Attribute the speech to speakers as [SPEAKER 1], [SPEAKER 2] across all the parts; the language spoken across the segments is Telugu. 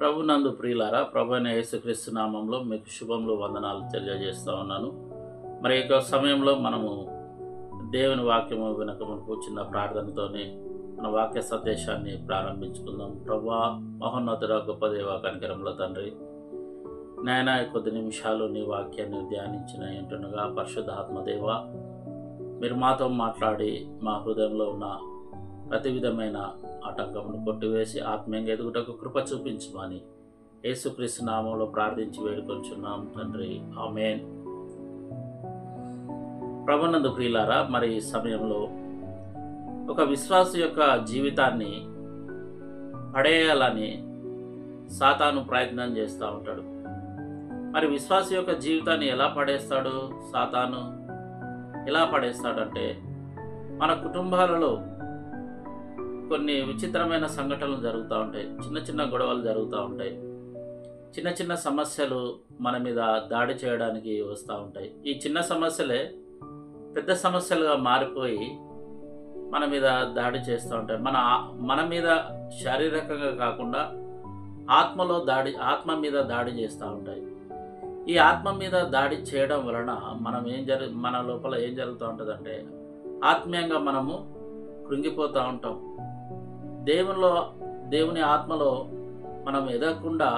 [SPEAKER 1] ప్రభునందు ప్రియులారా, ప్రభు అయిన యేసుక్రీస్తు నామంలో మీకు శుభములు వందనాలు తెలియజేస్తా ఉన్నాను. మరి ఈ సమయంలో మనము దేవుని వాక్యము వినకమునకు చిన్న ప్రార్థనతోనే మన వాక్య సందేశాన్ని ప్రారంభించుకుందాం. ప్రభువా, మహోన్నతుడ, గొప్ప దేవ, కనికరముల తండ్రి, నాయన కొద్ది నిమిషాలు నీ వాక్యాన్ని ధ్యానించిన ఏంటనగా పరిశుద్ధాత్మ దేవ, మీరు మాతో మాట్లాడి మా హృదయంలో ఉన్న ప్రతి విధమైన ఆటంకమును కొట్టివేసి ఆత్మీయంగా ఎదుగుటకు కృప చూపించమని యేసుక్రీస్తు నామంలో ప్రార్థించి వేడుకొంచున్నాం తండ్రి, ఆమేన్. ప్రభునందు ప్రియులారా, మరి ఈ సమయంలో ఒక విశ్వాసి యొక్క జీవితాన్ని పడేయాలని సాతాను ప్రయత్నం చేస్తూ ఉంటాడు. మరి విశ్వాసి యొక్క జీవితాన్ని ఎలా పడేస్తాడు సాతాను? ఎలా పడేస్తాడంటే, మన కుటుంబాలలో కొన్ని విచిత్రమైన సంఘటనలు జరుగుతూ ఉంటాయి. చిన్న చిన్న గొడవలు జరుగుతూ ఉంటాయి. చిన్న చిన్న సమస్యలు మన మీద దాడి చేయడానికి వస్తూ ఉంటాయి. ఈ చిన్న సమస్యలే పెద్ద సమస్యలుగా మారిపోయి మన మీద దాడి చేస్తూ ఉంటాయి. మన మీద శారీరకంగా కాకుండా ఆత్మ మీద దాడి చేస్తూ ఉంటాయి. ఈ ఆత్మ మీద దాడి చేయడం వలన మన లోపల ఏం జరుగుతూ ఉంటుందంటే, ఆత్మీయంగా మనము కృంగిపోతూ ఉంటాం. దేవుని ఆత్మలో మనం ఎదగకుండా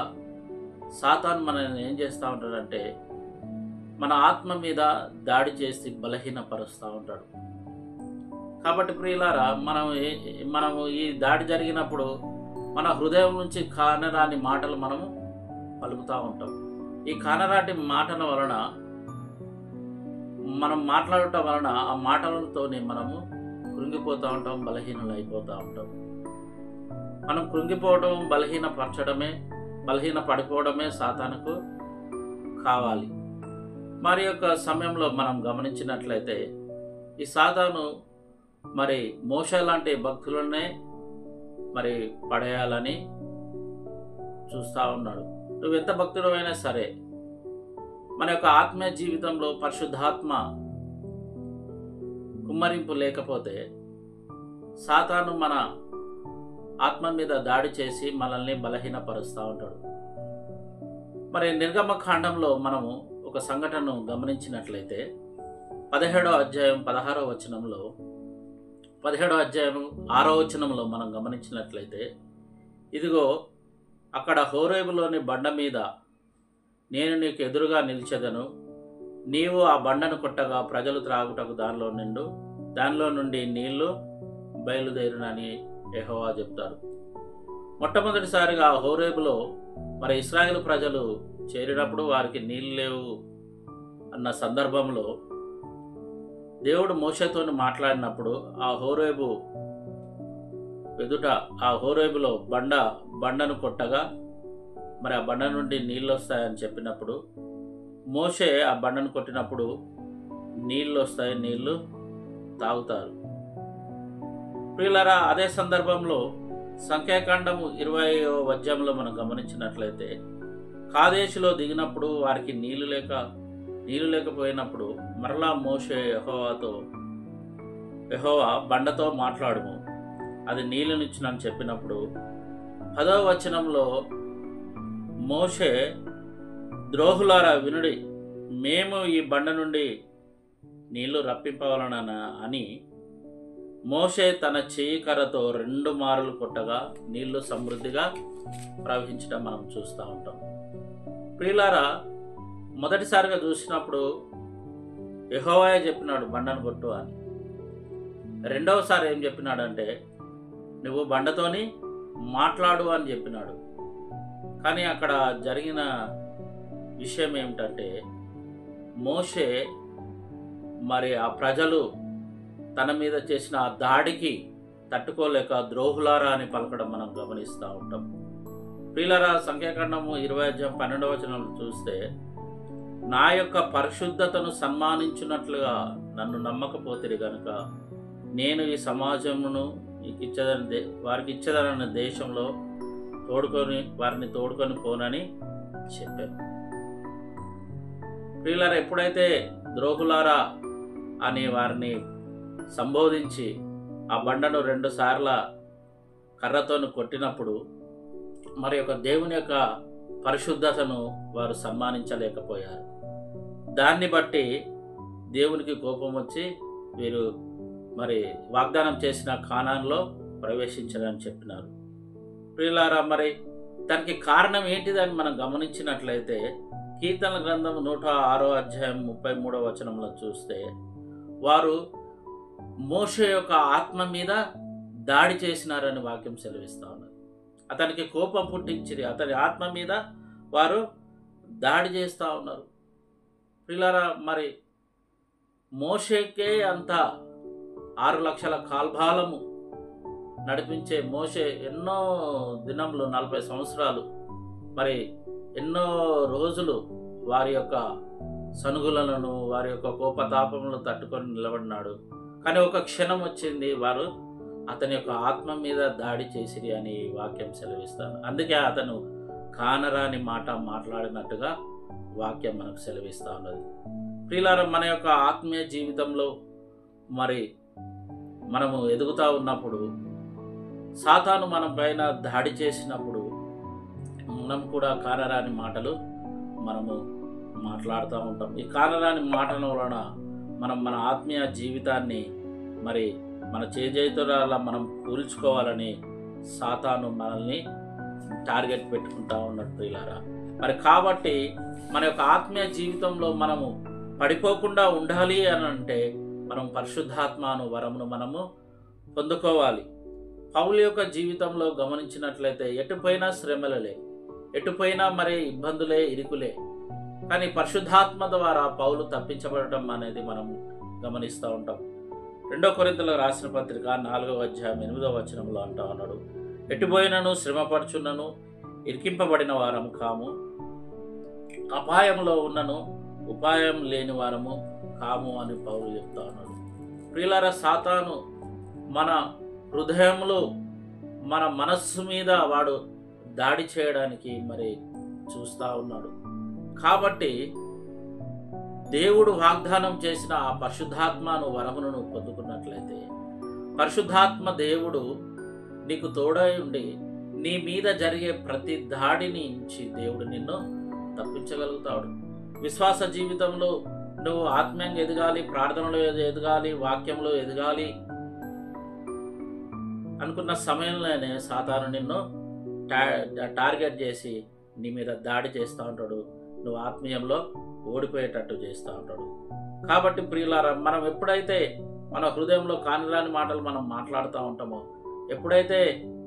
[SPEAKER 1] సాతాను మనల్ని ఏం చేస్తూ ఉంటాడంటే, మన ఆత్మ మీద దాడి చేసి బలహీనపరుస్తూ ఉంటాడు. కాబట్టి ప్రియులారా, మనము ఈ దాడి జరిగినప్పుడు మన హృదయం నుంచి కానరాని మాటలు మనము పలుకుతూ ఉంటాం. ఈ కానరాటి మాటల వలన, మనం మాట్లాడటం వలన ఆ మాటలతోనే మనము కృంగిపోతూ ఉంటాం, బలహీనలు అయిపోతూ ఉంటాం. మనం కృంగిపోవడం, బలహీన పడిపోవడమే సాతానుకు కావాలి. మరి యొక్క సమయంలో మనం గమనించినట్లయితే, ఈ సాతాను మరి మోషే లాంటి భక్తులనే మరి పడేయాలని చూస్తూ ఉన్నాడు. నువ్వు ఎంత భక్తుడు అయినా సరే, మన యొక్క ఆత్మీయ జీవితంలో పరిశుద్ధాత్మ కుమ్మరింపు లేకపోతే సాతాను మన ఆత్మ మీద దాడి చేసి మనల్ని బలహీనపరుస్తూ ఉంటాడు. మరి నిర్గమకాండంలో మనము ఒక సంఘటనను గమనించినట్లయితే 17వ అధ్యాయం 16వ వచనంలో 17వ అధ్యాయం 6వ వచనంలో మనం గమనించినట్లయితే, ఇదిగో అక్కడ హోరేబులోని బండ మీద నేను నీకు ఎదురుగా నిలిచెదను, నీవు ఆ బండను కొట్టగా ప్రజలు త్రాగుటకు దానిలో నుండి నీళ్లు బయలుదేరునని యెహోవా చెప్తారు. మొట్టమొదటిసారిగా హోరేబులో మరి ఇశ్రాయేలు ప్రజలు చేరినప్పుడు వారికి నీళ్ళు లేవు అన్న సందర్భంలో దేవుడు మోషేతోని మాట్లాడినప్పుడు ఆ హోరేబులో బండను కొట్టగా మరి ఆ బండ నుండి నీళ్ళు వస్తాయని చెప్పినప్పుడు, మోషే ఆ బండను కొట్టినప్పుడు నీళ్ళు వస్తాయి, నీళ్లు తాగుతారు. ప్రియులారా, అదే సందర్భంలో సంఖ్యాకాండము 20వ అధ్యాయంలో మనం గమనించినట్లయితే, కాదేశులో దిగినప్పుడు వారికి నీళ్లు లేకపోయినప్పుడు మరలా మోషే యెహోవా బండతో మాట్లాడుము, అది నీళ్ళనిచ్చునని చెప్పినప్పుడు 10వ వచనంలో మోషే, ద్రోహులారా వినుడి, మేము ఈ బండ నుండి నీళ్లు రప్పింపవలన అని మోషే తన చేయి కర్రతో 2 మారులు కొట్టగా నీళ్లు సమృద్ధిగా ప్రవహించడం మనం చూస్తూ ఉంటాం. ప్రియులారా, మొదటిసారిగా చూసినప్పుడు యెహోవాయే చెప్పినాడు బండను కొట్టు అని. రెండవసారి ఏం చెప్పినాడంటే, నువ్వు బండతోని మాట్లాడు అని చెప్పినాడు. కానీ అక్కడ జరిగిన విషయం ఏమిటంటే, మోషే మరి ఆ ప్రజలు తన మీద చేసిన ఆ దాడికి తట్టుకోలేక ద్రోహులారా అని పలకడం మనం గమనిస్తూ ఉంటాం. ప్రియులారా, సంఖ్యాకాండము 20 అధ్యాయం 12వ వచనం చూస్తే, నా యొక్క పరిశుద్ధతను సన్మానించినట్లుగా నన్ను నమ్మకపోతిరి గనుక నేను ఈ సమాజమును వారికి ఇచ్చేదన్న దేశంలో వారిని తోడుకొని పోనని చెప్పాను. ప్రియులారా, ఎప్పుడైతే ద్రోహులారా అని వారిని సంబోధించి ఆ బండను 2 సార్ల కర్రతోను కొట్టినప్పుడు మరి యొక్క దేవుని యొక్క పరిశుద్ధతను వారు సన్మానించలేకపోయారు. దాన్ని బట్టి దేవునికి కోపం వచ్చి వీరు మరి వాగ్దానం చేసిన కానాన్లో ప్రవేశించడానికి చెప్పినారు. ప్రియులారా, మరి దానికి కారణం ఏంటిదని మనం గమనించినట్లయితే కీర్తన గ్రంథం 106వ అధ్యాయం 33వ వచనంలో చూస్తే వారు మోషే యొక్క ఆత్మ మీద దాడి చేసినారని వాక్యం సెలవిస్తూ ఉన్నది. అతనికి కోపం పుట్టించిరి, అతని ఆత్మ మీద వారు దాడి చేస్తూ ఉన్నారు. ప్రియులారా, మరి మోషేకే అంత 6 లక్షల కాల్భాలము నడిపించే మోషే ఎన్నో దినములు 40 సంవత్సరాలు మరి ఎన్నో రోజులు వారి యొక్క సనుగులను వారి యొక్క కోపతాపములను తట్టుకొని నిలబడినాడు. కానీ ఒక క్షణం వచ్చింది, వారు అతని యొక్క ఆత్మ మీద దాడి చేసిరి అని వాక్యం సెలవిస్తాను. అందుకే అతను కానరాని మాట మాట్లాడినట్టుగా వాక్యం మనకు సెలవిస్తూ ఉన్నది. ప్రియులారా, మన యొక్క ఆత్మీయ జీవితంలో మరి మనము ఎదుగుతూ ఉన్నప్పుడు సాతాను మన పైన దాడి చేసినప్పుడు మనం కూడా కానరాని మాటలు మనము మాట్లాడుతూ ఉంటాం. ఈ కానరాని మాటల వలన మనం మన ఆత్మీయ జీవితాన్ని మరి మన చేజేతుల మనం కూల్చుకోవాలని సాతాను మనల్ని టార్గెట్ పెట్టుకుంటా ఉన్నట్టు ప్రియులారా. మరి కాబట్టి మన యొక్క ఆత్మీయ జీవితంలో మనము పడిపోకుండా ఉండాలి అని అంటే మనం పరిశుద్ధాత్మను వరమును మనము పొందుకోవాలి. పౌలు యొక్క జీవితంలో గమనించినట్లయితే ఎటుపోయినా శ్రమలలే, ఎటుపోయినా మరి ఇబ్బందులే, ఇరుకులే. కానీ పరిశుద్ధాత్మ ద్వారా పౌలు తప్పించబడటం అనేది మనం గమనిస్తూ ఉంటాం. 2 కొరింథీయులకు రాసిన పత్రిక 4వ అధ్యాయం 8వ వచనంలో అంటా ఉన్నాడు, ఎటుపోయినను శ్రమపరచున్నను ఇరికింపబడిన వారము కాము, అపాయంలో ఉన్నను ఉపాయం లేని వారము కాము అని పౌలు చెప్తా ఉన్నాడు. ప్రియులారా, సాతాను మన హృదయంలో మన మనస్సు మీద వాడు దాడి చేయడానికి మరి చూస్తూ ఉన్నాడు. కాబట్టి దేవుడు వాగ్దానం చేసిన ఆ పరిశుద్ధాత్మను వరమును పొందుకున్నట్లయితే పరిశుద్ధాత్మ దేవుడు నీకు తోడై ఉండి నీ మీద జరిగే ప్రతి దాడిని నుంచి దేవుడు నిన్ను తప్పించగలుగుతాడు. విశ్వాస జీవితంలో నువ్వు ఆత్మీయంగా ఎదగాలి, ప్రార్థనలో ఎదగాలి, వాక్యంలో ఎదగాలి అనుకున్న సమయంలోనే సాతాను నిన్ను టార్గెట్ చేసి నీ మీద దాడి చేస్తూ ఉంటాడు. నువ్వు ఆత్మీయంలో ఓడిపోయేటట్టు చేస్తూ ఉంటాడు. కాబట్టి ప్రియులారా, మనం ఎప్పుడైతే మన హృదయంలో కానిరాని మాటలు మనం మాట్లాడుతూ ఉంటామో, ఎప్పుడైతే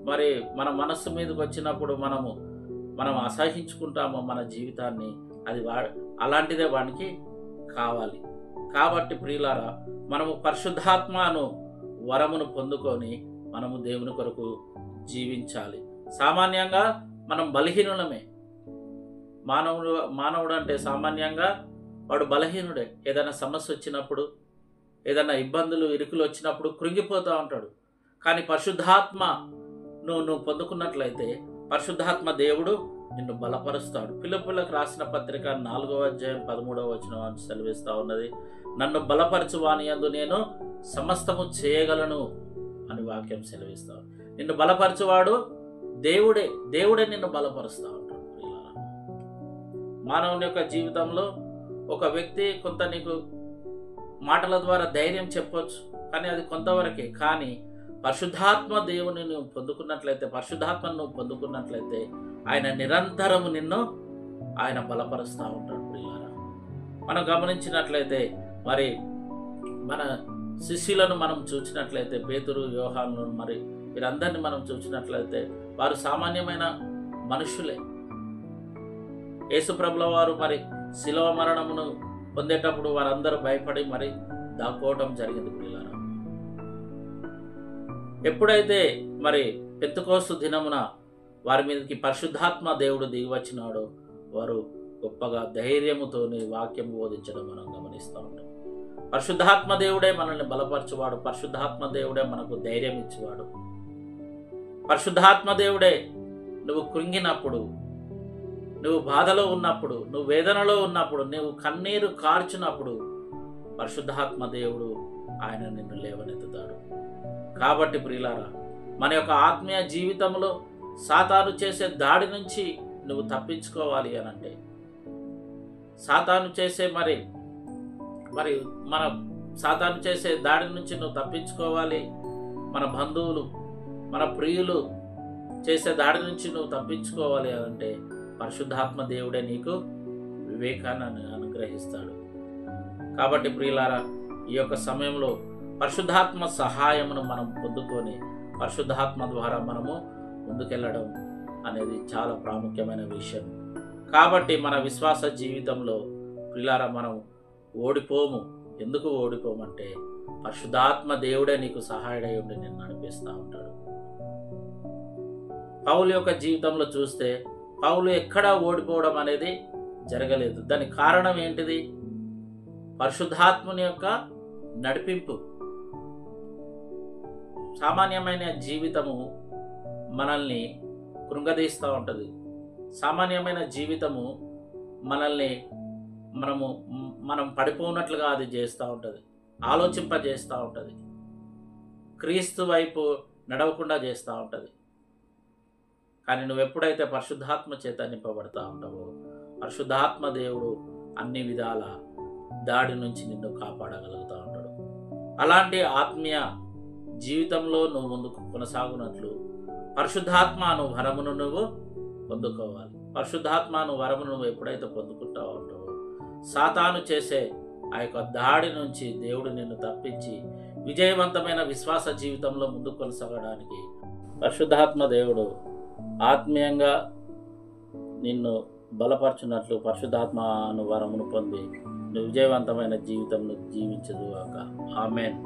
[SPEAKER 1] మరి మన మనస్సు మీదకి వచ్చినప్పుడు మనం అసహించుకుంటామో మన జీవితాన్ని, అది అలాంటిదే వానికి కావాలి. కాబట్టి ప్రియులారా, మనము పరిశుద్ధాత్మను వరమును పొందుకొని మనము దేవుని కొరకు జీవించాలి. సామాన్యంగా మనం బలహీనులమే. మానవుడు అంటే సామాన్యంగా వాడు బలహీనుడే. ఏదైనా సమస్య వచ్చినప్పుడు, ఏదైనా ఇబ్బందులు ఇరుకులు వచ్చినప్పుడు కృంగిపోతూ ఉంటాడు. కానీ పరిశుద్ధాత్మ నువ్వు పొందుకున్నట్లయితే పరిశుద్ధాత్మ దేవుడు నిన్ను బలపరుస్తాడు. ఫిలిప్పీయులకు రాసిన పత్రిక 4వ అధ్యాయం 13వ వచనం సెలవిస్తూ ఉన్నది, నన్ను బలపరచు వాని యందు నేను సమస్తము చేయగలను అని వాక్యం సెలవిస్తాడు. నిన్ను బలపరచువాడు దేవుడే నిన్ను బలపరుస్తూ ఉంటాడు. మానవుని యొక్క జీవితంలో ఒక వ్యక్తి కొంత నీకు మాటల ద్వారా ధైర్యం చెప్పొచ్చు, కానీ అది కొంతవరకే. కానీ పరిశుద్ధాత్మ దేవుని నువ్వు పొందుకున్నట్లయితే, పరిశుద్ధాత్మను నువ్వు పొందుకున్నట్లయితే ఆయన నిరంతరము నిన్ను ఆయన బలపరుస్తూ ఉంటాడు. ప్రియులారా, మనం గమనించినట్లయితే మరి మన శిష్యులను మనం చూసినట్లయితే, పేతురు, యోహాను, మరి వీరందరినీ మనం చూసినట్లయితే వారు సామాన్యమైన మనుషులే. యేసుప్రభుల వారు మరి శిలువ మరణమును పొందేటప్పుడు వారందరూ భయపడి మరి దాక్కోవటం జరిగింది. ప్రియులారా, ఎప్పుడైతే మరి పెంతెకోస్తు దినమున వారి మీదకి పరిశుద్ధాత్మ దేవుడు దిగి వచ్చినాడో వారు గొప్పగా ధైర్యముతోని వాక్యం బోధించడం మనం గమనిస్తూ ఉంటాం. పరిశుద్ధాత్మ దేవుడే మనల్ని బలపరచువాడు. పరిశుద్ధాత్మ దేవుడే మనకు ధైర్యం ఇచ్చేవాడు. పరిశుద్ధాత్మ దేవుడే నువ్వు కృంగినప్పుడు, నువ్వు బాధలో ఉన్నప్పుడు, నువ్వు వేదనలో ఉన్నప్పుడు, నువ్వు కన్నీరు కార్చినప్పుడు పరిశుద్ధాత్మ దేవుడు ఆయన నిన్ను లేవనెత్తుతాడు. కాబట్టి ప్రియులారా, మన యొక్క ఆత్మీయ జీవితంలో సాతాను చేసే దాడి నుంచి నువ్వు తప్పించుకోవాలి అని అంటే, సాతాను చేసే మరి మన సాతాను చేసే దాడి నుంచి నువ్వు తప్పించుకోవాలి, మన బంధువులు మన ప్రియులు చేసే దాడి నుంచి నువ్వు తప్పించుకోవాలి అని అంటే పరిశుద్ధాత్మ దేవుడే నీకు వివేకాన్ని అనుగ్రహిస్తాడు. కాబట్టి ప్రియులారా, ఈ యొక్క సమయంలో పరిశుద్ధాత్మ సహాయమును మనం పొందుకొని పరిశుద్ధాత్మ ద్వారా మనము ముందుకెళ్ళడం అనేది చాలా ప్రాముఖ్యమైన విషయం. కాబట్టి మన విశ్వాస జీవితంలో ప్రియులారా మనం ఓడిపోము. ఎందుకు ఓడిపోమంటే పరిశుద్ధాత్మ దేవుడే నీకు సహాయుడై ఉండి నిన్ను నడిపిస్తూ ఉంటాడు. పౌలు యొక్క జీవితంలో చూస్తే పౌలు ఎక్కడా ఓడిపోవడం అనేది జరగలేదు. దానికి కారణం ఏంటిది? పరిశుద్ధాత్మని యొక్క నడిపింపు. సామాన్యమైన జీవితము మనల్ని కృంగదీస్తూ ఉంటుంది. సామాన్యమైన జీవితము మనల్ని మనం పడిపోనట్లుగా అది చేస్తూ ఉంటుంది, ఆలోచింపజేస్తూ ఉంటుంది, క్రీస్తు వైపు నడవకుండా చేస్తూ ఉంటుంది. కానీ నువ్వు ఎప్పుడైతే పరిశుద్ధాత్మ చేత నింపబడతా ఉంటావో పరిశుద్ధాత్మ దేవుడు అన్ని విధాల దాడి నుంచి నిన్ను కాపాడగలుగుతూ ఉంటాడు. అలాంటి ఆత్మీయ జీవితంలో నువ్వు ముందుకు కొనసాగునట్లు పరిశుద్ధాత్మ అను వరమును నువ్వు పొందుకోవాలి. పరిశుద్ధాత్మ అను వరమును నువ్వు ఎప్పుడైతే పొందుకుంటా ఉంటావో సాతాను చేసే ఆ యొక్క దాడి నుంచి దేవుడు నిన్ను తప్పించి విజయవంతమైన విశ్వాస జీవితంలో ముందుకు కొనసాగడానికి పరిశుద్ధాత్మ దేవుడు ఆత్మీయంగా నిన్ను బలపరచున్నట్లు పరిశుద్ధాత్మ అను వరమును పొంది నువ్వు విజయవంతమైన జీవితంను జీవించదుగాక. ఆమేన్.